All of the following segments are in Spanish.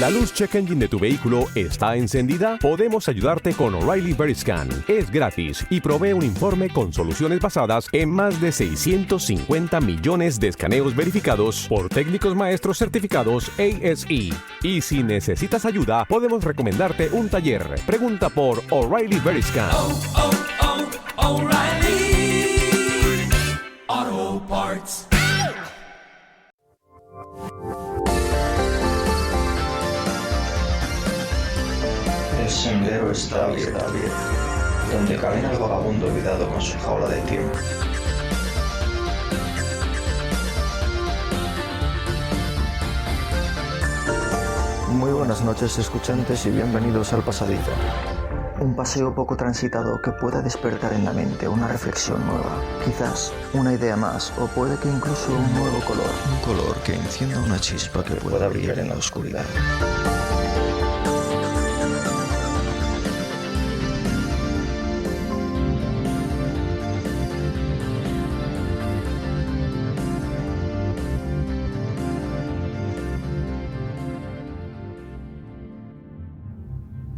¿La luz check engine de tu vehículo está encendida? Podemos ayudarte con O'Reilly Veriscan. Es gratis y provee un informe con soluciones basadas en más de 650 millones de escaneos verificados por técnicos maestros certificados ASE. Y si necesitas ayuda, podemos recomendarte un taller. Pregunta por O'Reilly Veriscan. O'Reilly Auto Parts. El sendero está abierto, donde camina el vagabundo olvidado con su jaula de tiempo. Muy buenas noches, escuchantes, y bienvenidos al Pasadito. Un paseo poco transitado que pueda despertar en la mente una reflexión nueva, quizás una idea más, o puede que incluso un nuevo color. Un color que encienda una chispa que pueda brillar en la oscuridad.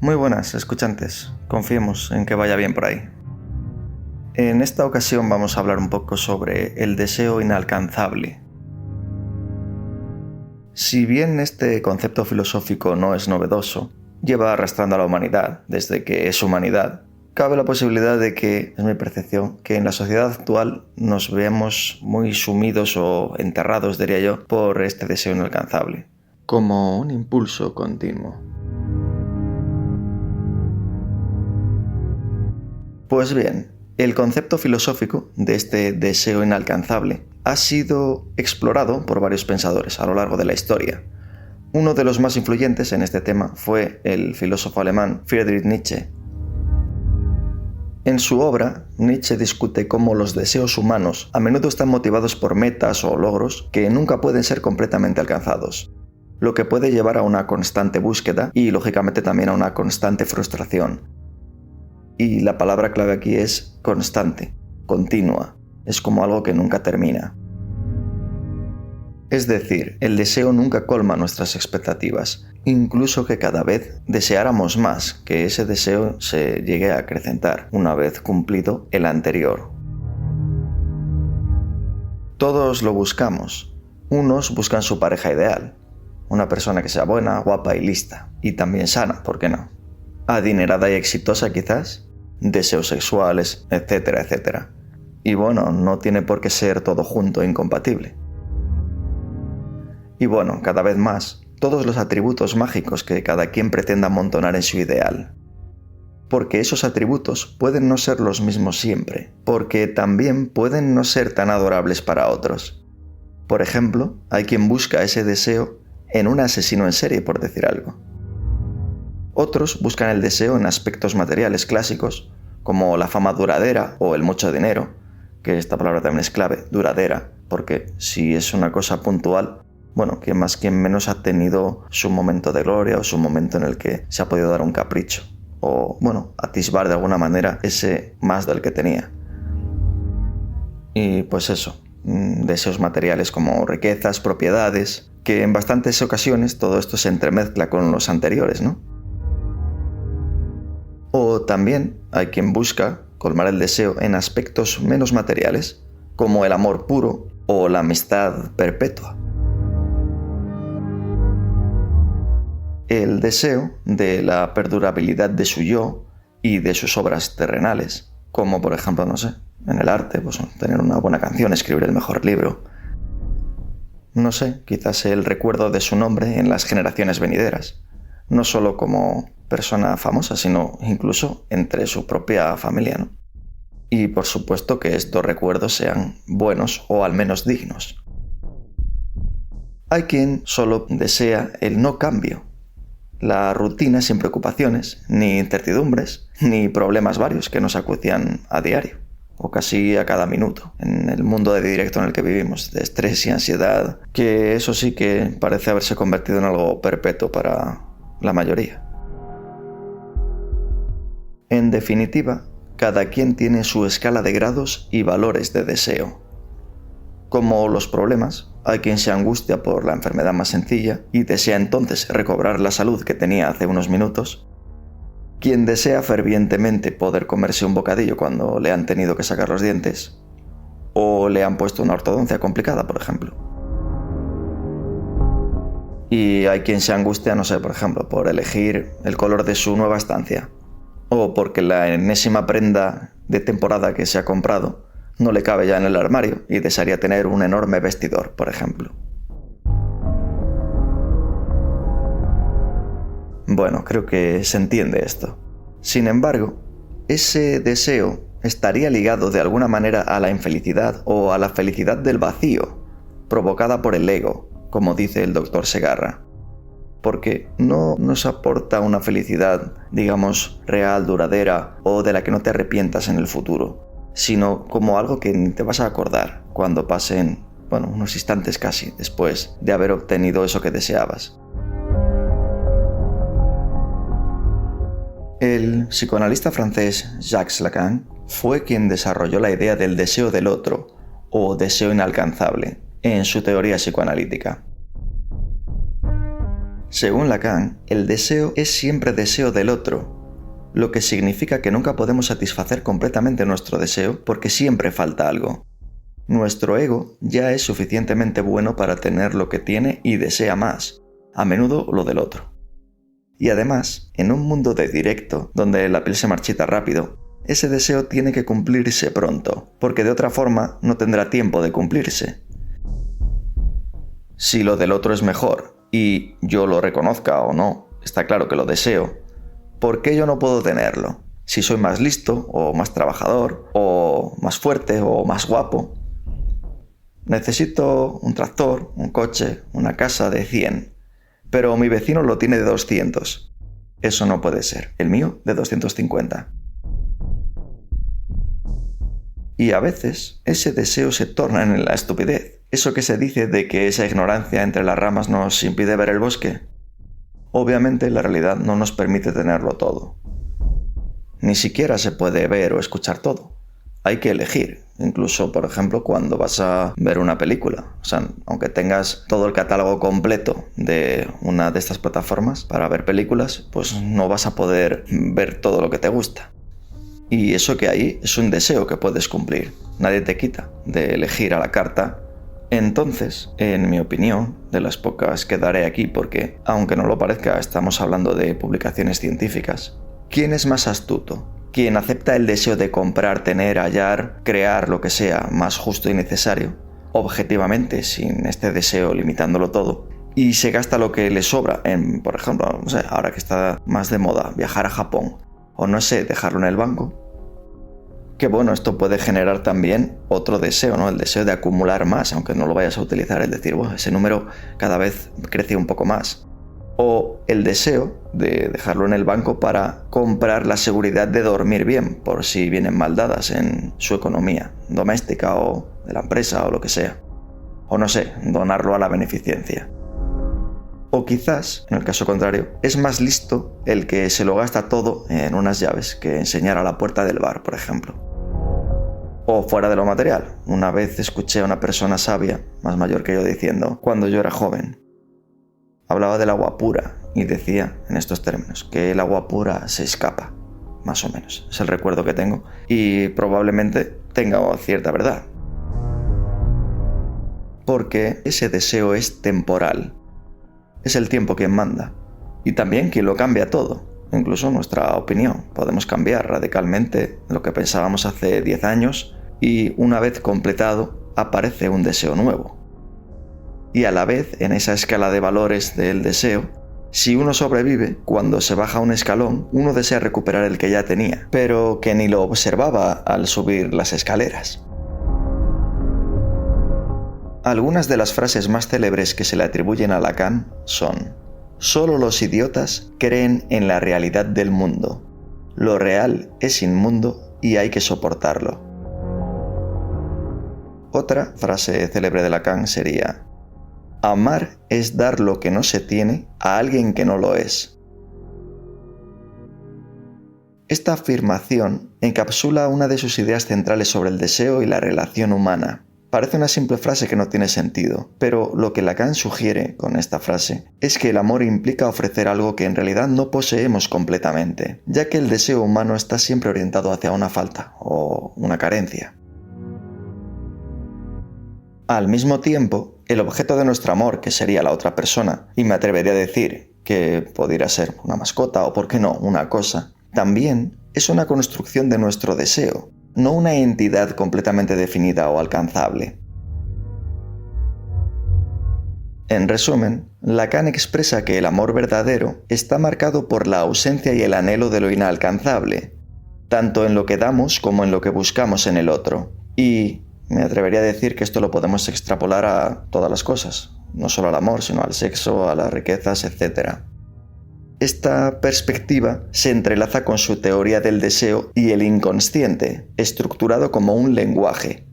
Muy buenas, escuchantes. Confiemos en que vaya bien por ahí. En esta ocasión vamos a hablar un poco sobre el deseo inalcanzable. Si bien este concepto filosófico no es novedoso, lleva arrastrando a la humanidad desde que es humanidad, cabe la posibilidad de que, es mi percepción, que en la sociedad actual nos veamos muy sumidos o enterrados, diría yo, por este deseo inalcanzable, como un impulso continuo. Pues bien, el concepto filosófico de este deseo inalcanzable ha sido explorado por varios pensadores a lo largo de la historia. Uno de los más influyentes en este tema fue el filósofo alemán Friedrich Nietzsche. En su obra, Nietzsche discute cómo los deseos humanos a menudo están motivados por metas o logros que nunca pueden ser completamente alcanzados, lo que puede llevar a una constante búsqueda y, lógicamente, también a una constante frustración. Y la palabra clave aquí es constante, continua, es como algo que nunca termina. Es decir, el deseo nunca colma nuestras expectativas, incluso que cada vez deseáramos más, que ese deseo se llegue a acrecentar una vez cumplido el anterior. Todos lo buscamos. Unos buscan su pareja ideal, una persona que sea buena, guapa y lista, y también sana, ¿por qué no? Adinerada y exitosa quizás, deseos sexuales, etcétera, etcétera. Y bueno, no tiene por qué ser todo junto e incompatible. Y bueno, cada vez más, todos los atributos mágicos que cada quien pretenda amontonar en su ideal. Porque esos atributos pueden no ser los mismos siempre, porque también pueden no ser tan adorables para otros. Por ejemplo, hay quien busca ese deseo en un asesino en serie, por decir algo. Otros buscan el deseo en aspectos materiales clásicos, como la fama duradera o el mucho dinero, que esta palabra también es clave, duradera, porque si es una cosa puntual, bueno, quien más quien menos ha tenido su momento de gloria o su momento en el que se ha podido dar un capricho, o bueno, atisbar de alguna manera ese más del que tenía. Y pues eso, deseos materiales como riquezas, propiedades, que en bastantes ocasiones todo esto se entremezcla con los anteriores, ¿no? O también hay quien busca colmar el deseo en aspectos menos materiales, como el amor puro o la amistad perpetua. El deseo de la perdurabilidad de su yo y de sus obras terrenales, como por ejemplo, no sé, en el arte, pues tener una buena canción, escribir el mejor libro. No sé, quizás el recuerdo de su nombre en las generaciones venideras, no solo como persona famosa, sino incluso entre su propia familia, ¿no? Y por supuesto que estos recuerdos sean buenos o al menos dignos. Hay quien solo desea el no cambio, la rutina sin preocupaciones, ni incertidumbres, ni problemas varios que nos acucian a diario, o casi a cada minuto, en el mundo de directo en el que vivimos, de estrés y ansiedad, que eso sí que parece haberse convertido en algo perpetuo para la mayoría. En definitiva, cada quien tiene su escala de grados y valores de deseo. Como los problemas, hay quien se angustia por la enfermedad más sencilla y desea entonces recobrar la salud que tenía hace unos minutos. Quien desea fervientemente poder comerse un bocadillo cuando le han tenido que sacar los dientes, o le han puesto una ortodoncia complicada, por ejemplo. Y hay quien se angustia, no sé, por ejemplo, por elegir el color de su nueva estancia, o porque la enésima prenda de temporada que se ha comprado no le cabe ya en el armario y desearía tener un enorme vestidor, por ejemplo. Bueno, creo que se entiende esto. Sin embargo, ese deseo estaría ligado de alguna manera a la infelicidad o a la felicidad del vacío, provocada por el ego, como dice el Dr. Segarra. Porque no nos aporta una felicidad, digamos, real, duradera o de la que no te arrepientas en el futuro, sino como algo que ni te vas a acordar cuando pasen, unos instantes casi después de haber obtenido eso que deseabas. El psicoanalista francés Jacques Lacan fue quien desarrolló la idea del deseo del otro, o deseo inalcanzable, en su teoría psicoanalítica. Según Lacan, el deseo es siempre deseo del otro, lo que significa que nunca podemos satisfacer completamente nuestro deseo porque siempre falta algo. Nuestro ego ya es suficientemente bueno para tener lo que tiene y desea más, a menudo lo del otro. Y además, en un mundo de directo, donde la piel se marchita rápido, ese deseo tiene que cumplirse pronto, porque de otra forma no tendrá tiempo de cumplirse. Si lo del otro es mejor, y yo lo reconozca o no, está claro que lo deseo, ¿por qué yo no puedo tenerlo? Si soy más listo, o más trabajador, o más fuerte, o más guapo. Necesito un tractor, un coche, una casa de 100. Pero mi vecino lo tiene de 200. Eso no puede ser. El mío de 250. Y a veces ese deseo se torna en la estupidez. Eso que se dice de que esa ignorancia entre las ramas nos impide ver el bosque. Obviamente la realidad no nos permite tenerlo todo. Ni siquiera se puede ver o escuchar todo. Hay que elegir. Incluso, por ejemplo, cuando vas a ver una película. O sea, aunque tengas todo el catálogo completo de una de estas plataformas para ver películas, pues no vas a poder ver todo lo que te gusta. Y eso que hay es un deseo que puedes cumplir. Nadie te quita de elegir a la carta. Entonces, en mi opinión, de las pocas que daré aquí, porque, aunque no lo parezca, estamos hablando de publicaciones científicas, ¿quién es más astuto? ¿Quien acepta el deseo de comprar, tener, hallar, crear lo que sea más justo y necesario, objetivamente, sin este deseo limitándolo todo, y se gasta lo que le sobra en, por ejemplo, no sé, ahora que está más de moda, viajar a Japón, o no sé, dejarlo en el banco? Que bueno, esto puede generar también otro deseo, ¿no? El deseo de acumular más, aunque no lo vayas a utilizar, es decir, ese número cada vez crece un poco más. O el deseo de dejarlo en el banco para comprar la seguridad de dormir bien, por si vienen mal dadas en su economía doméstica o de la empresa o lo que sea. O no sé, donarlo a la beneficencia. O quizás, en el caso contrario, es más listo el que se lo gasta todo en unas llaves que enseñar a la puerta del bar, por ejemplo. O fuera de lo material. Una vez escuché a una persona sabia, más mayor que yo, diciendo, cuando yo era joven, hablaba del agua pura y decía, en estos términos, que el agua pura se escapa, más o menos. Es el recuerdo que tengo y probablemente tenga cierta verdad. Porque ese deseo es temporal. Es el tiempo quien manda. Y también quien lo cambia todo. Incluso nuestra opinión. Podemos cambiar radicalmente lo que pensábamos hace 10 años y una vez completado aparece un deseo nuevo. Y a la vez, en esa escala de valores del deseo, si uno sobrevive, cuando se baja un escalón, uno desea recuperar el que ya tenía, pero que ni lo observaba al subir las escaleras. Algunas de las frases más célebres que se le atribuyen a Lacan son: solo los idiotas creen en la realidad del mundo. Lo real es inmundo y hay que soportarlo. Otra frase célebre de Lacan sería: amar es dar lo que no se tiene a alguien que no lo es. Esta afirmación encapsula una de sus ideas centrales sobre el deseo y la relación humana, Parece una simple frase que no tiene sentido, pero lo que Lacan sugiere con esta frase es que el amor implica ofrecer algo que en realidad no poseemos completamente, ya que el deseo humano está siempre orientado hacia una falta o una carencia. Al mismo tiempo, el objeto de nuestro amor, que sería la otra persona, y me atrevería a decir que pudiera ser una mascota o, por qué no, una cosa, también es una construcción de nuestro deseo, no una entidad completamente definida o alcanzable. En resumen, Lacan expresa que el amor verdadero está marcado por la ausencia y el anhelo de lo inalcanzable, tanto en lo que damos como en lo que buscamos en el otro. Y me atrevería a decir que esto lo podemos extrapolar a todas las cosas, no solo al amor, sino al sexo, a las riquezas, etc. Esta perspectiva se entrelaza con su teoría del deseo y el inconsciente, estructurado como un lenguaje,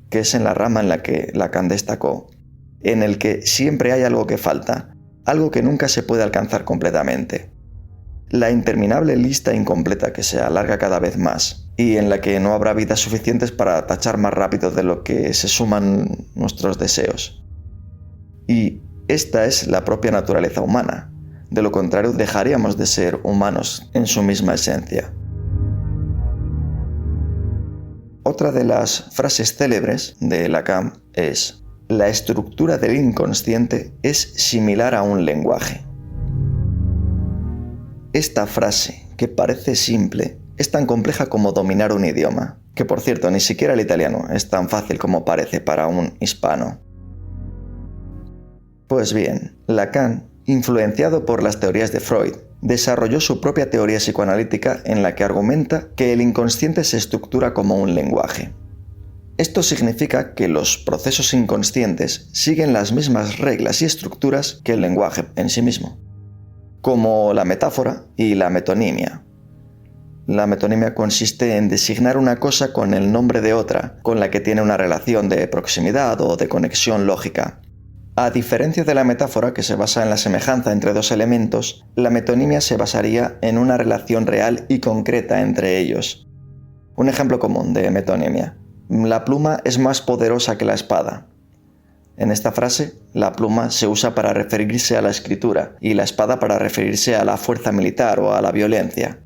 que es en la rama en la que Lacan destacó, en el que siempre hay algo que falta, algo que nunca se puede alcanzar completamente. La interminable lista incompleta que se alarga cada vez más, y en la que no habrá vidas suficientes para tachar más rápido de lo que se suman nuestros deseos. Y esta es la propia naturaleza humana. De lo contrario, dejaríamos de ser humanos en su misma esencia. Otra de las frases célebres de Lacan es: la estructura del inconsciente es similar a un lenguaje. Esta frase, que parece simple, es tan compleja como dominar un idioma, que por cierto, ni siquiera el italiano es tan fácil como parece para un hispano. Pues bien, Lacan, influenciado por las teorías de Freud, desarrolló su propia teoría psicoanalítica en la que argumenta que el inconsciente se estructura como un lenguaje. Esto significa que los procesos inconscientes siguen las mismas reglas y estructuras que el lenguaje en sí mismo, como la metáfora y la metonimia. La metonimia consiste en designar una cosa con el nombre de otra, con la que tiene una relación de proximidad o de conexión lógica. A diferencia de la metáfora, que se basa en la semejanza entre dos elementos, la metonimia se basaría en una relación real y concreta entre ellos. Un ejemplo común de metonimia: la pluma es más poderosa que la espada. En esta frase, la pluma se usa para referirse a la escritura y la espada para referirse a la fuerza militar o a la violencia.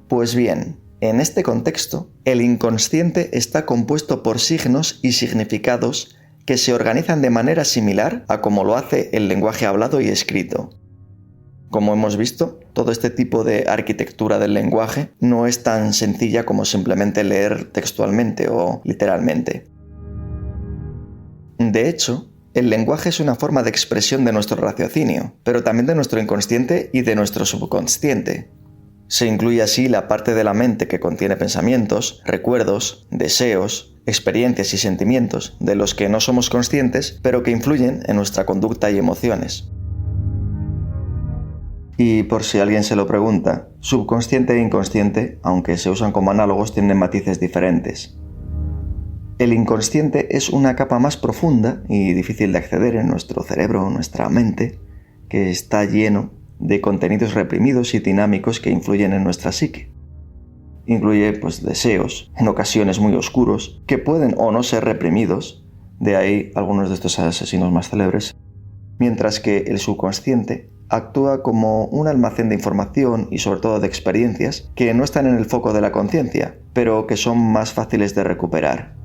Pues bien, en este contexto, el inconsciente está compuesto por signos y significados que se organizan de manera similar a como lo hace el lenguaje hablado y escrito. Como hemos visto, todo este tipo de arquitectura del lenguaje no es tan sencilla como simplemente leer textualmente o literalmente. De hecho, el lenguaje es una forma de expresión de nuestro raciocinio, pero también de nuestro inconsciente y de nuestro subconsciente. Se incluye así la parte de la mente que contiene pensamientos, recuerdos, deseos, experiencias y sentimientos de los que no somos conscientes, pero que influyen en nuestra conducta y emociones. Y por si alguien se lo pregunta, subconsciente e inconsciente, aunque se usan como análogos, tienen matices diferentes. El inconsciente es una capa más profunda y difícil de acceder en nuestro cerebro o nuestra mente, que está lleno de contenidos reprimidos y dinámicos que influyen en nuestra psique. Incluye deseos, en ocasiones muy oscuros, que pueden o no ser reprimidos, de ahí algunos de estos asesinos más célebres, mientras que el subconsciente actúa como un almacén de información y sobre todo de experiencias que no están en el foco de la conciencia, pero que son más fáciles de recuperar.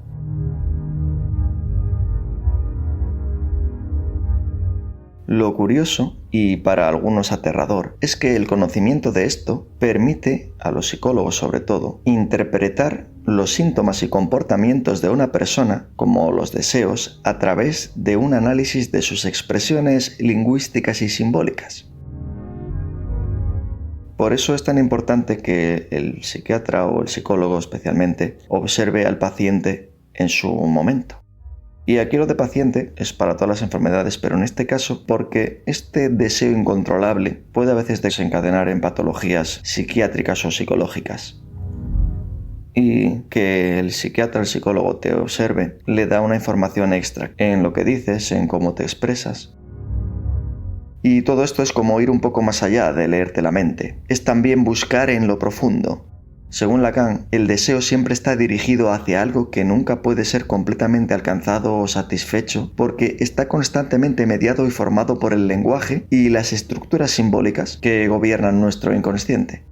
Lo curioso, y para algunos aterrador, es que el conocimiento de esto permite, a los psicólogos sobre todo, interpretar los síntomas y comportamientos de una persona, como los deseos, a través de un análisis de sus expresiones lingüísticas y simbólicas. Por eso es tan importante que el psiquiatra o el psicólogo especialmente observe al paciente en su momento. Y aquí lo de paciente es para todas las enfermedades, pero en este caso porque este deseo incontrolable puede a veces desencadenar en patologías psiquiátricas o psicológicas. Y que el psiquiatra o el psicólogo te observe le da una información extra en lo que dices, en cómo te expresas. Y todo esto es como ir un poco más allá de leerte la mente. Es también buscar en lo profundo. Según Lacan, el deseo siempre está dirigido hacia algo que nunca puede ser completamente alcanzado o satisfecho porque está constantemente mediado y formado por el lenguaje y las estructuras simbólicas que gobiernan nuestro inconsciente.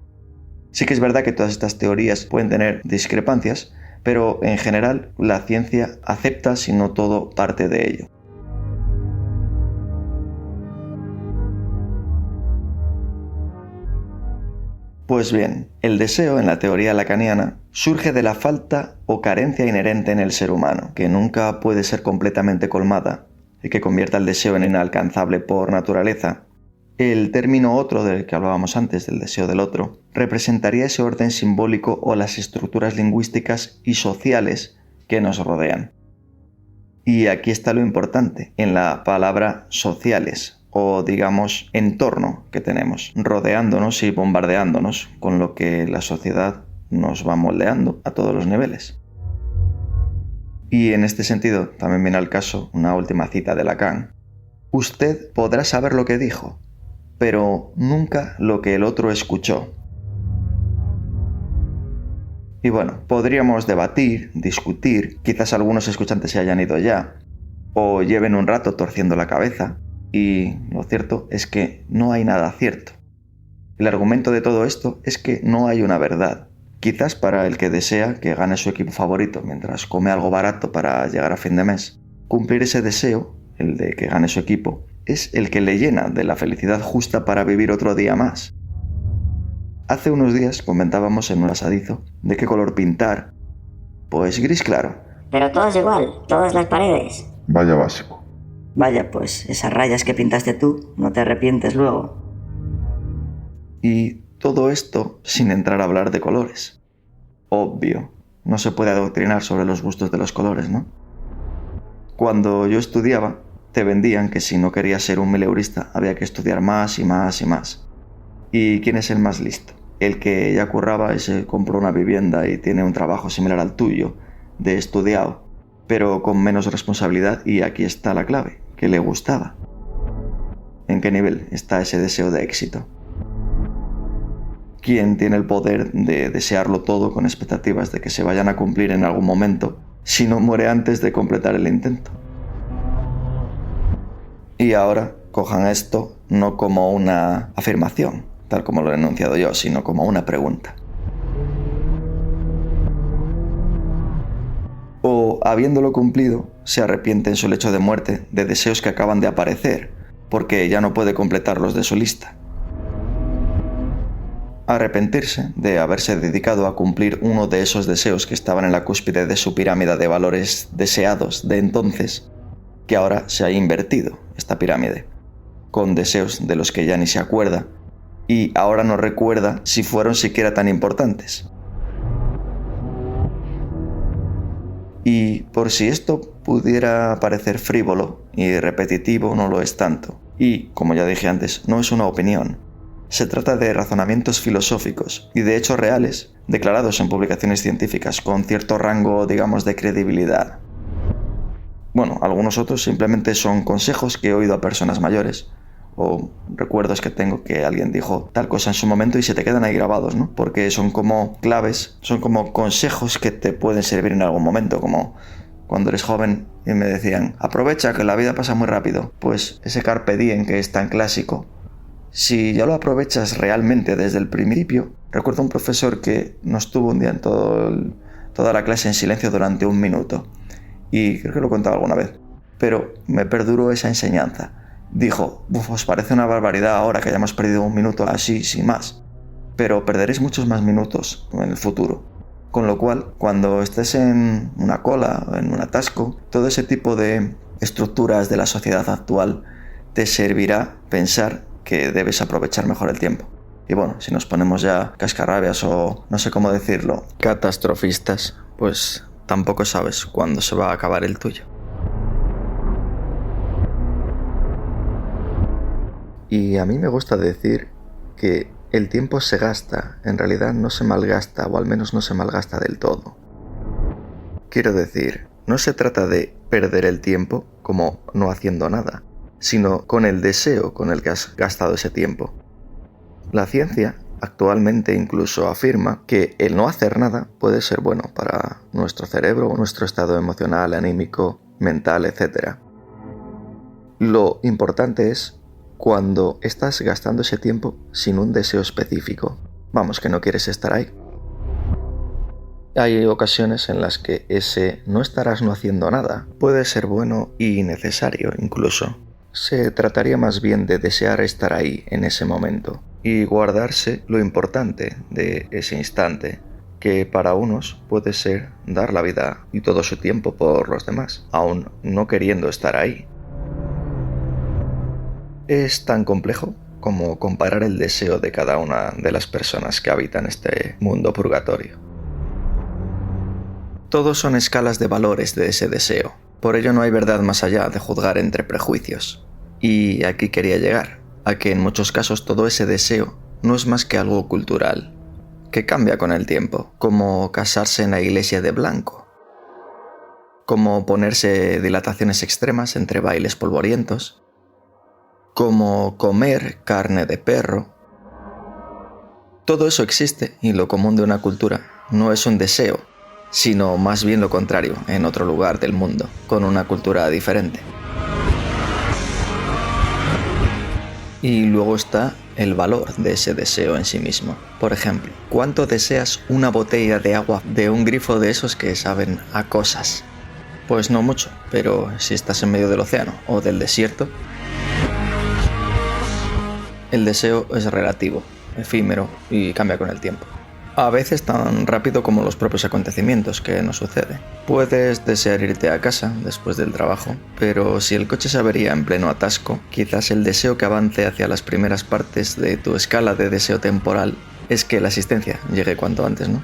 Sí que es verdad que todas estas teorías pueden tener discrepancias, pero en general la ciencia acepta, si no todo, parte de ello. Pues bien, el deseo en la teoría lacaniana surge de la falta o carencia inherente en el ser humano, que nunca puede ser completamente colmada y que convierta el deseo en inalcanzable por naturaleza. El término otro del que hablábamos antes, del deseo del otro, representaría ese orden simbólico o las estructuras lingüísticas y sociales que nos rodean. Y aquí está lo importante, en la palabra sociales, o digamos entorno que tenemos, rodeándonos y bombardeándonos, con lo que la sociedad nos va moldeando a todos los niveles. Y en este sentido también viene al caso una última cita de Lacan. Usted podrá saber lo que dijo, pero nunca lo que el otro escuchó. Y bueno, podríamos debatir, discutir, quizás algunos escuchantes se hayan ido ya, o lleven un rato torciendo la cabeza, y lo cierto es que no hay nada cierto. El argumento de todo esto es que no hay una verdad. Quizás para el que desea que gane su equipo favorito mientras come algo barato para llegar a fin de mes, cumplir ese deseo, el de que gane su equipo, es el que le llena de la felicidad justa para vivir otro día más. Hace unos días comentábamos en un pasadizo de qué color pintar. Pues gris claro. Pero todo es igual, todas las paredes. Vaya básico. Vaya, pues esas rayas que pintaste tú, no te arrepientes luego. Y todo esto sin entrar a hablar de colores. Obvio, no se puede adoctrinar sobre los gustos de los colores, ¿no? Cuando yo estudiaba, te vendían que si no querías ser un mileurista había que estudiar más y más y más. ¿Y quién es el más listo? El que ya curraba y se compró una vivienda y tiene un trabajo similar al tuyo, de estudiado, pero con menos responsabilidad, y aquí está la clave, que le gustaba. ¿En qué nivel está ese deseo de éxito? ¿Quién tiene el poder de desearlo todo con expectativas de que se vayan a cumplir en algún momento si no muere antes de completar el intento? Y ahora cojan esto no como una afirmación, tal como lo he enunciado yo, sino como una pregunta. O, habiéndolo cumplido, se arrepiente en su lecho de muerte de deseos que acaban de aparecer, porque ya no puede completarlos de su lista. Arrepentirse de haberse dedicado a cumplir uno de esos deseos que estaban en la cúspide de su pirámide de valores deseados de entonces, que ahora se ha invertido esta pirámide, con deseos de los que ya ni se acuerda, y ahora no recuerda si fueron siquiera tan importantes. Y por si esto pudiera parecer frívolo y repetitivo, no lo es tanto. Y, como ya dije antes, no es una opinión. Se trata de razonamientos filosóficos y de hechos reales, declarados en publicaciones científicas con cierto rango, digamos, de credibilidad. Bueno, algunos otros simplemente son consejos que he oído a personas mayores, o recuerdos que tengo que alguien dijo tal cosa en su momento y se te quedan ahí grabados, ¿no? Porque son como claves, son como consejos que te pueden servir en algún momento, como cuando eres joven y me decían, aprovecha que la vida pasa muy rápido. Pues ese carpe diem que es tan clásico, si ya lo aprovechas realmente desde el principio. Recuerdo un profesor que nos tuvo un día en toda la clase en silencio durante 1 minuto, y creo que lo he contado alguna vez, pero me perduró esa enseñanza. Dijo, os parece una barbaridad ahora que hayamos perdido 1 minuto así, sin más, pero perderéis muchos más minutos en el futuro. Con lo cual, cuando estés en una cola, en un atasco, todo ese tipo de estructuras de la sociedad actual te servirá pensar que debes aprovechar mejor el tiempo. Y bueno, si nos ponemos ya cascarrabias o no sé cómo decirlo, catastrofistas, pues tampoco sabes cuándo se va a acabar el tuyo. Y a mí me gusta decir que el tiempo se gasta, en realidad no se malgasta, o al menos no se malgasta del todo. Quiero decir, no se trata de perder el tiempo como no haciendo nada, sino con el deseo con el que has gastado ese tiempo. La ciencia actualmente incluso afirma que el no hacer nada puede ser bueno para nuestro cerebro o nuestro estado emocional, anímico, mental, etc. Lo importante es cuando estás gastando ese tiempo sin un deseo específico. Vamos, que no quieres estar ahí. Hay ocasiones en las que ese no estarás no haciendo nada puede ser bueno y necesario incluso. Se trataría más bien de desear estar ahí en ese momento y guardarse lo importante de ese instante, que para unos puede ser dar la vida y todo su tiempo por los demás, aún no queriendo estar ahí. Es tan complejo como comparar el deseo de cada una de las personas que habitan este mundo purgatorio. Todos son escalas de valores de ese deseo, por ello no hay verdad más allá de juzgar entre prejuicios. Y aquí quería llegar, a que en muchos casos todo ese deseo no es más que algo cultural, que cambia con el tiempo, como casarse en la iglesia de blanco, como ponerse dilataciones extremas entre bailes polvorientos, como comer carne de perro. Todo eso existe y lo común de una cultura no es un deseo, sino más bien lo contrario en otro lugar del mundo, con una cultura diferente. Y luego está el valor de ese deseo en sí mismo. Por ejemplo, ¿cuánto deseas una botella de agua de un grifo de esos que saben a cosas? Pues no mucho, pero si estás en medio del océano o del desierto, el deseo es relativo, efímero y cambia con el tiempo. A veces tan rápido como los propios acontecimientos que nos suceden. Puedes desear irte a casa después del trabajo, pero si el coche se avería en pleno atasco, quizás el deseo que avance hacia las primeras partes de tu escala de deseo temporal es que la asistencia llegue cuanto antes, ¿no?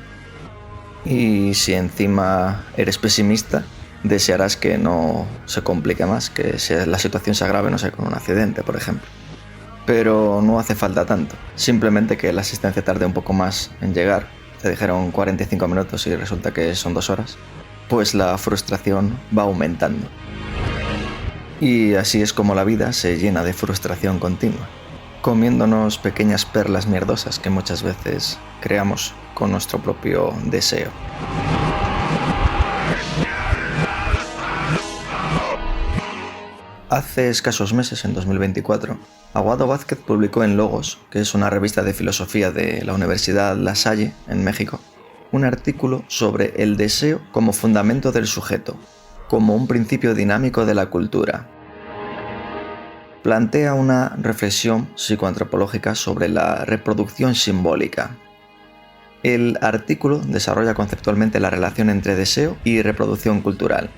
Y si encima eres pesimista, desearás que no se complique más, que la situación se agrave, no sé, con un accidente, por ejemplo. Pero no hace falta tanto, simplemente que la asistencia tarde un poco más en llegar. Te dijeron 45 minutos y resulta que son 2 horas, pues la frustración va aumentando. Y así es como la vida se llena de frustración continua, comiéndonos pequeñas perlas mierdosas que muchas veces creamos con nuestro propio deseo. Hace escasos meses, en 2024, Aguado Vázquez publicó en Logos, que es una revista de filosofía de la Universidad La Salle, en México, un artículo sobre el deseo como fundamento del sujeto, como un principio dinámico de la cultura. Plantea una reflexión psicoantropológica sobre la reproducción simbólica. El artículo desarrolla conceptualmente la relación entre deseo y reproducción cultural.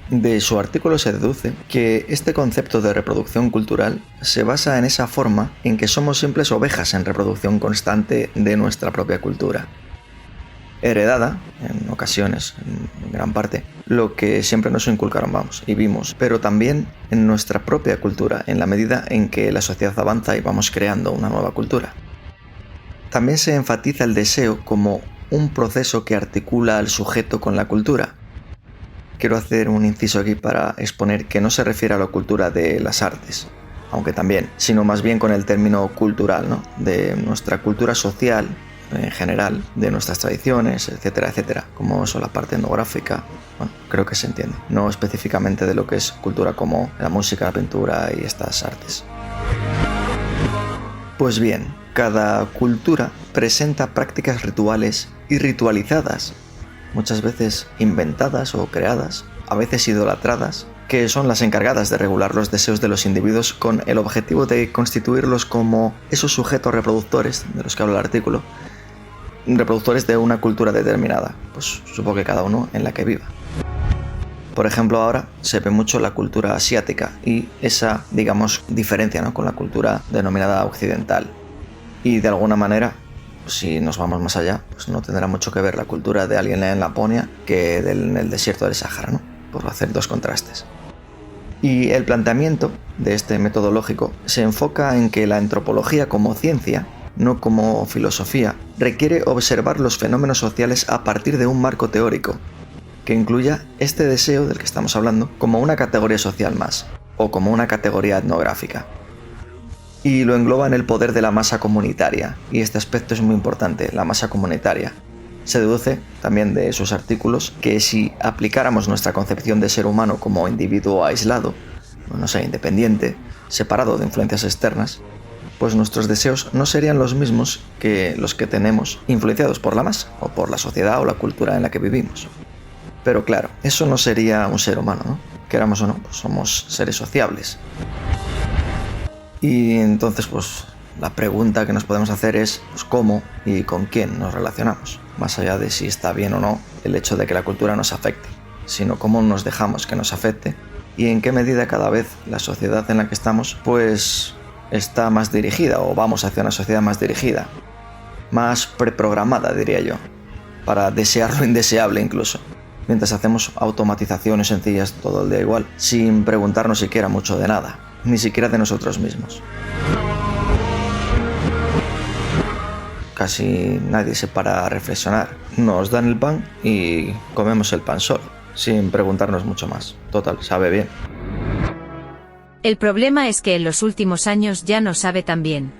De su artículo se deduce que este concepto de reproducción cultural se basa en esa forma en que somos simples ovejas en reproducción constante de nuestra propia cultura. Heredada, en ocasiones, en gran parte, lo que siempre nos inculcaron, y vimos, pero también en nuestra propia cultura, en la medida en que la sociedad avanza y vamos creando una nueva cultura. También se enfatiza el deseo como un proceso que articula al sujeto con la cultura. Quiero hacer un inciso aquí para exponer que no se refiere a la cultura de las artes, aunque también, sino más bien con el término cultural, ¿no? De nuestra cultura social en general, de nuestras tradiciones, etcétera, etcétera, como eso, la parte etnográfica, bueno, creo que se entiende, no específicamente de lo que es cultura como la música, la pintura y estas artes. Pues bien, cada cultura presenta prácticas rituales y ritualizadas, muchas veces inventadas o creadas, a veces idolatradas, que son las encargadas de regular los deseos de los individuos con el objetivo de constituirlos como esos sujetos reproductores de los que habla el artículo, reproductores de una cultura determinada, pues supongo que cada uno en la que viva. Por ejemplo, ahora se ve mucho la cultura asiática y esa, digamos, diferencia, ¿no?, con la cultura denominada occidental. Y de alguna manera, si nos vamos más allá, pues no tendrá mucho que ver la cultura de alguien en Laponia que en el desierto del Sáhara, ¿no? Por hacer dos contrastes. Y el planteamiento de este metodológico se enfoca en que la antropología como ciencia, no como filosofía, requiere observar los fenómenos sociales a partir de un marco teórico, que incluya este deseo del que estamos hablando como una categoría social más, o como una categoría etnográfica. y lo engloba en el poder de la masa comunitaria. Y este aspecto es muy importante, la masa comunitaria. Se deduce también de sus artículos que si aplicáramos nuestra concepción de ser humano como individuo aislado, no sé, independiente, separado de influencias externas, pues nuestros deseos no serían los mismos que los que tenemos influenciados por la masa, o por la sociedad o la cultura en la que vivimos. Pero claro, eso no sería un ser humano, ¿no? Queramos o no, pues somos seres sociables. Y entonces, pues la pregunta que nos podemos hacer es pues, cómo y con quién nos relacionamos, más allá de si está bien o no el hecho de que la cultura nos afecte, sino cómo nos dejamos que nos afecte y en qué medida cada vez la sociedad en la que estamos pues está más dirigida, o vamos hacia una sociedad más dirigida, más preprogramada, diría yo, para desear lo indeseable incluso, mientras hacemos automatizaciones sencillas todo el día igual, sin preguntarnos siquiera mucho de nada, ni siquiera de nosotros mismos. Casi nadie se para a reflexionar. Nos dan el pan y comemos el pan solo, sin preguntarnos mucho más. Total, sabe bien. El problema es que en los últimos años ya no sabe tan bien.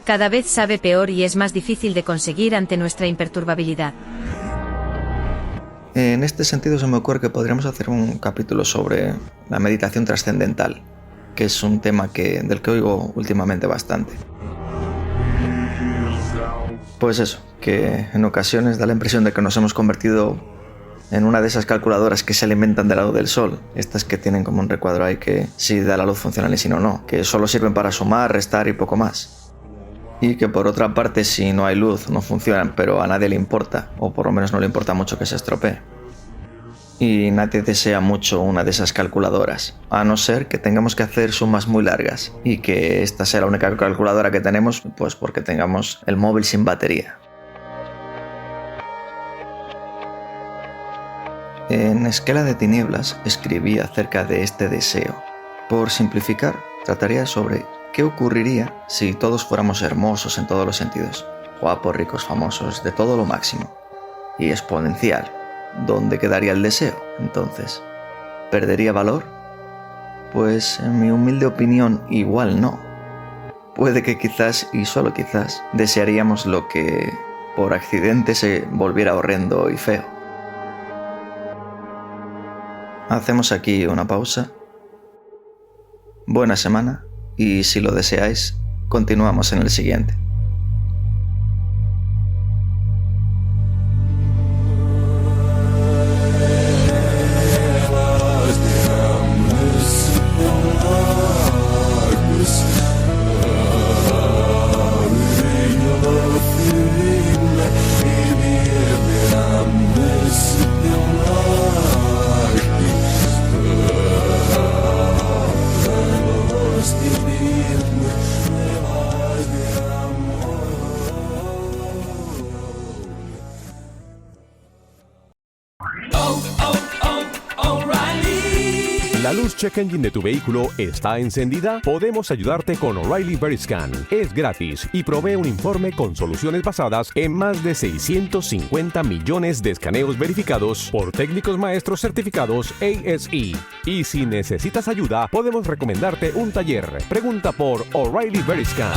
Cada vez sabe peor y es más difícil de conseguir ante nuestra imperturbabilidad. En este sentido se me ocurre que podríamos hacer un capítulo sobre la meditación trascendental, que es un tema del que oigo últimamente bastante. Pues eso, que en ocasiones da la impresión de que nos hemos convertido en una de esas calculadoras que se alimentan de la luz del sol, estas que tienen como un recuadro ahí que si da la luz funcionan y si no, no, que solo sirven para sumar, restar y poco más. Y que por otra parte si no hay luz no funcionan, pero a nadie le importa, o por lo menos no le importa mucho que se estropee. Y nadie desea mucho una de esas calculadoras, a no ser que tengamos que hacer sumas muy largas y que esta sea la única calculadora que tenemos, pues porque tengamos el móvil sin batería. En Esquela de Tinieblas escribí acerca de este deseo. Por simplificar, trataría sobre qué ocurriría si todos fuéramos hermosos en todos los sentidos, guapos, ricos, famosos, de todo lo máximo, y exponencial. ¿Dónde quedaría el deseo, entonces? ¿Perdería valor? Pues, en mi humilde opinión, igual no. Puede que quizás, y solo quizás, desearíamos lo que, por accidente, se volviera horrendo y feo. Hacemos aquí una pausa. Buena semana, y si lo deseáis, continuamos en el siguiente. ¿La luz check engine de tu vehículo está encendida? Podemos ayudarte con O'Reilly Veriscan. Es gratis y provee un informe con soluciones basadas en más de 650 millones de escaneos verificados por técnicos maestros certificados ASE. Y si necesitas ayuda, podemos recomendarte un taller. Pregunta por O'Reilly Veriscan.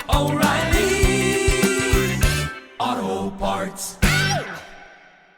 O'Reilly Auto Parts.